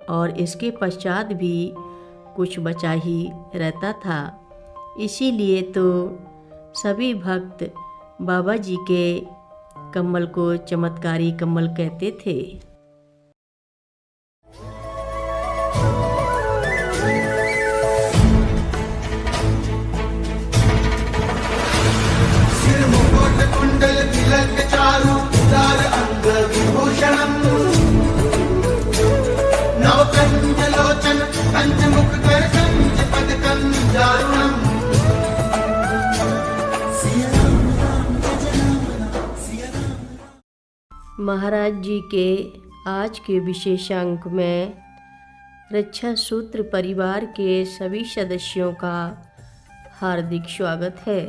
और इसके पश्चात भी कुछ बचा ही रहता था। इसीलिए तो सभी भक्त बाबा जी के कमल को चमत्कारी कमल कहते थे। सिर मुकुट कुंडल तिलक चारु उदार अंग विभूषणम् नवकंज लोचन कंज मुख कर कंज पद कंजारुणम्। महाराज जी के आज के विशेषांक में रक्षा सूत्र परिवार के सभी सदस्यों का हार्दिक स्वागत है।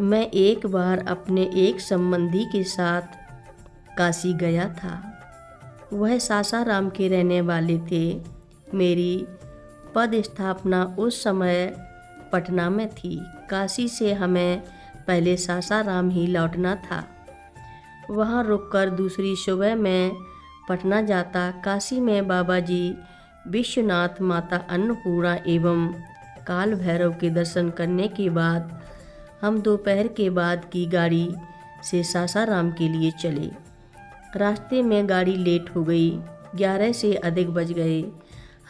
मैं एक बार अपने एक संबंधी के साथ काशी गया था। वह सासाराम के रहने वाले थे। मेरी पद स्थापना उस समय पटना में थी। काशी से हमें पहले सासाराम ही लौटना था। वहाँ रुककर दूसरी सुबह मैं पटना जाता। काशी में बाबा जी विश्वनाथ, माता अन्नपूर्णा एवं काल भैरव के दर्शन करने के बाद हम दोपहर के बाद की गाड़ी से सासाराम के लिए चले। रास्ते में गाड़ी लेट हो गई। 11 से अधिक बज गए।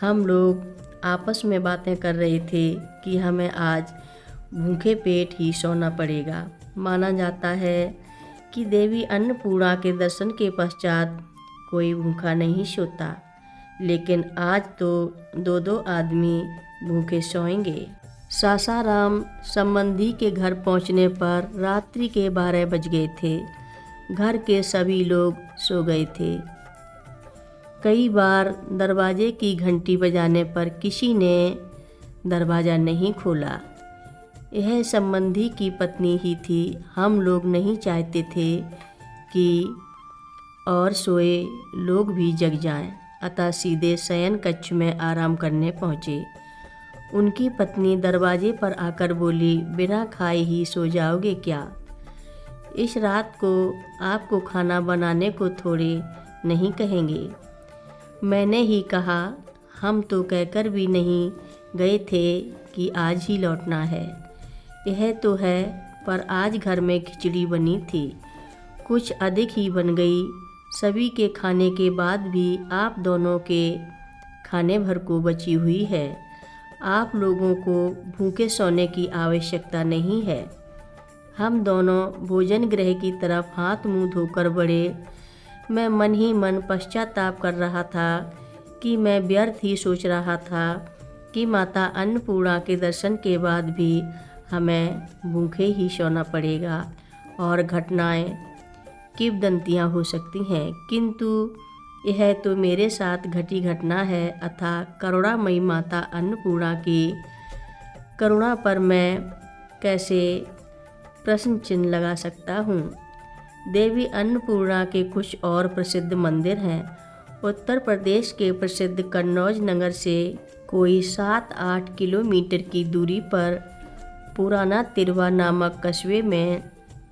हम लोग आपस में बातें कर रहे थे कि हमें आज भूखे पेट ही सोना पड़ेगा। माना जाता है कि देवी अन्नपूर्णा के दर्शन के पश्चात कोई भूखा नहीं सोता, लेकिन आज तो 2-2 आदमी भूखे सोएंगे। सासाराम संबंधी के घर पहुंचने पर रात्रि के 12 बज गए थे। घर के सभी लोग सो गए थे। कई बार दरवाजे की घंटी बजाने पर किसी ने दरवाज़ा नहीं खोला। यह संबंधी की पत्नी ही थी। हम लोग नहीं चाहते थे कि और सोए लोग भी जग जाएं, अतः सीधे शयन कक्ष में आराम करने पहुँचे। उनकी पत्नी दरवाजे पर आकर बोली, बिना खाए ही सो जाओगे क्या? इस रात को आपको खाना बनाने को थोड़े नहीं कहेंगे। मैंने ही कहा, हम तो कहकर भी नहीं गए थे कि आज ही लौटना है। यह तो है, पर आज घर में खिचड़ी बनी थी, कुछ अधिक ही बन गई। सभी के खाने के बाद भी आप दोनों के खाने भर को बची हुई है। आप लोगों को भूखे सोने की आवश्यकता नहीं है। हम दोनों भोजन गृह की तरफ हाथ मुंह धोकर बढ़े। मैं मन ही मन पश्चाताप कर रहा था कि मैं व्यर्थ ही सोच रहा था कि माता अन्नपूर्णा के दर्शन के बाद भी हमें भूखे ही सोना पड़ेगा और घटनाएं किंवदंतियां हो सकती हैं, किंतु यह तो मेरे साथ घटी घटना है। अतः करुणामयी माता अन्नपूर्णा की करुणा पर मैं कैसे प्रश्न चिन्ह लगा सकता हूँ। देवी अन्नपूर्णा के कुछ और प्रसिद्ध मंदिर हैं। उत्तर प्रदेश के प्रसिद्ध कन्नौज नगर से कोई 7-8 किलोमीटर की दूरी पर पुराना तिरवा नामक कस्बे में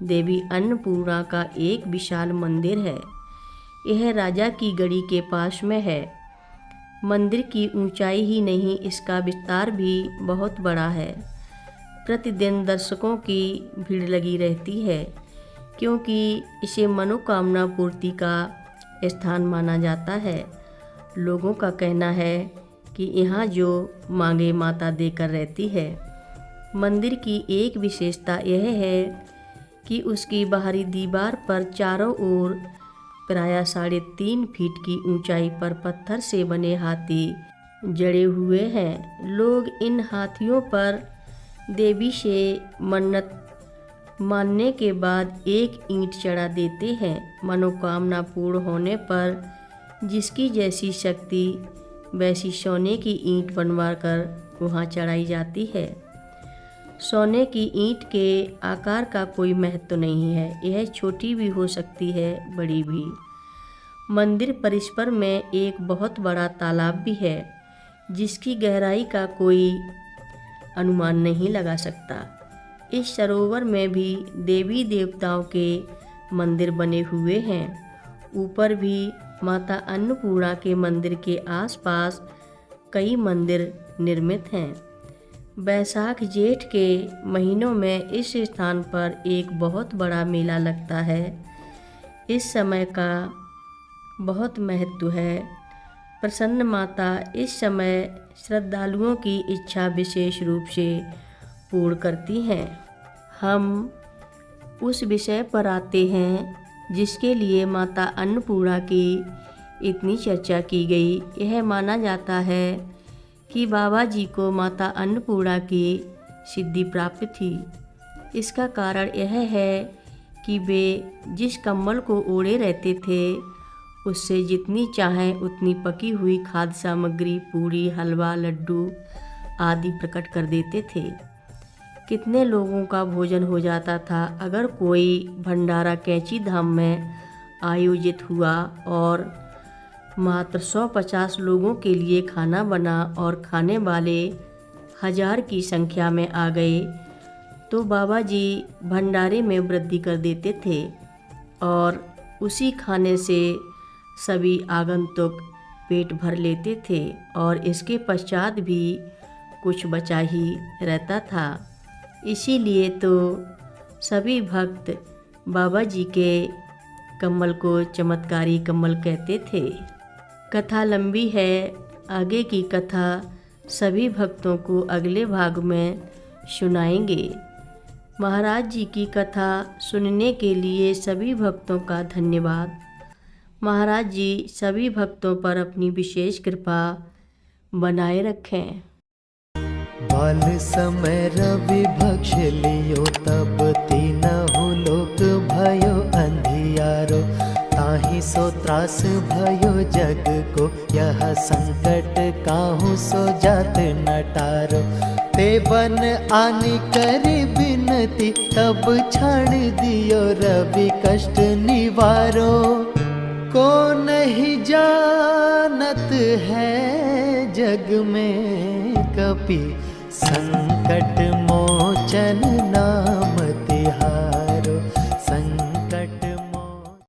देवी अन्नपूर्णा का एक विशाल मंदिर है। यह राजा की गढ़ी के पास में है। मंदिर की ऊंचाई ही नहीं, इसका विस्तार भी बहुत बड़ा है। प्रतिदिन दर्शकों की भीड़ लगी रहती है, क्योंकि इसे मनोकामना पूर्ति का स्थान माना जाता है। लोगों का कहना है कि यहाँ जो मांगे माता देकर रहती है। मंदिर की एक विशेषता यह है कि उसकी बाहरी दीवार पर चारों ओर प्रायः 3.5 फीट की ऊंचाई पर पत्थर से बने हाथी जड़े हुए हैं। लोग इन हाथियों पर देवी से मन्नत मानने के बाद एक ईंट चढ़ा देते हैं। मनोकामना पूर्ण होने पर जिसकी जैसी शक्ति वैसी सोने की ईंट बनवा कर वहाँ चढ़ाई जाती है। सोने की ईंट के आकार का कोई महत्व नहीं है। यह छोटी भी हो सकती है, बड़ी भी। मंदिर परिसर में एक बहुत बड़ा तालाब भी है, जिसकी गहराई का कोई अनुमान नहीं लगा सकता। इस सरोवर में भी देवी देवताओं के मंदिर बने हुए हैं। ऊपर भी माता अन्नपूर्णा के मंदिर के आसपास कई मंदिर निर्मित हैं। बैसाख जेठ के महीनों में इस स्थान पर एक बहुत बड़ा मेला लगता है। इस समय का बहुत महत्व है। प्रसन्न माता इस समय श्रद्धालुओं की इच्छा विशेष रूप से पूर्ण करती हैं। हम उस विषय पर आते हैं जिसके लिए माता अन्नपूर्णा की इतनी चर्चा की गई। यह माना जाता है कि बाबा जी को माता अन्नपूर्णा की सिद्धि प्राप्त थी। इसका कारण यह है कि वे जिस कम्बल को ओढ़े रहते थे उससे जितनी चाहें उतनी पकी हुई खाद्य सामग्री, पूरी, हलवा, लड्डू आदि प्रकट कर देते थे। कितने लोगों का भोजन हो जाता था। अगर कोई भंडारा कैंची धाम में आयोजित हुआ और मात्र 150 लोगों के लिए खाना बना और खाने वाले 1000 की संख्या में आ गए तो बाबा जी भंडारे में वृद्धि कर देते थे और उसी खाने से सभी आगंतुक पेट भर लेते थे और इसके पश्चात भी कुछ बचा ही रहता था। इसीलिए तो सभी भक्त बाबा जी के कम्बल को चमत्कारी कम्बल कहते थे। कथा लंबी है। आगे की कथा सभी भक्तों को अगले भाग में सुनाएंगे। महाराज जी की कथा सुनने के लिए सभी भक्तों का धन्यवाद। महाराज जी सभी भक्तों पर अपनी विशेष कृपा बनाए रखें। बाल समय रवि भक्ष लियो, तब तीनहु लोक भयो अंधियारो। ताहि सो त्रास भयो जग को, यह संकट काहू सो जात न टारो। ते बन आनी करी बिनती, तब छाड़ दियो रवि कष्ट निवारो। को नहीं जानत है जग में कपि, संकट मोचन ना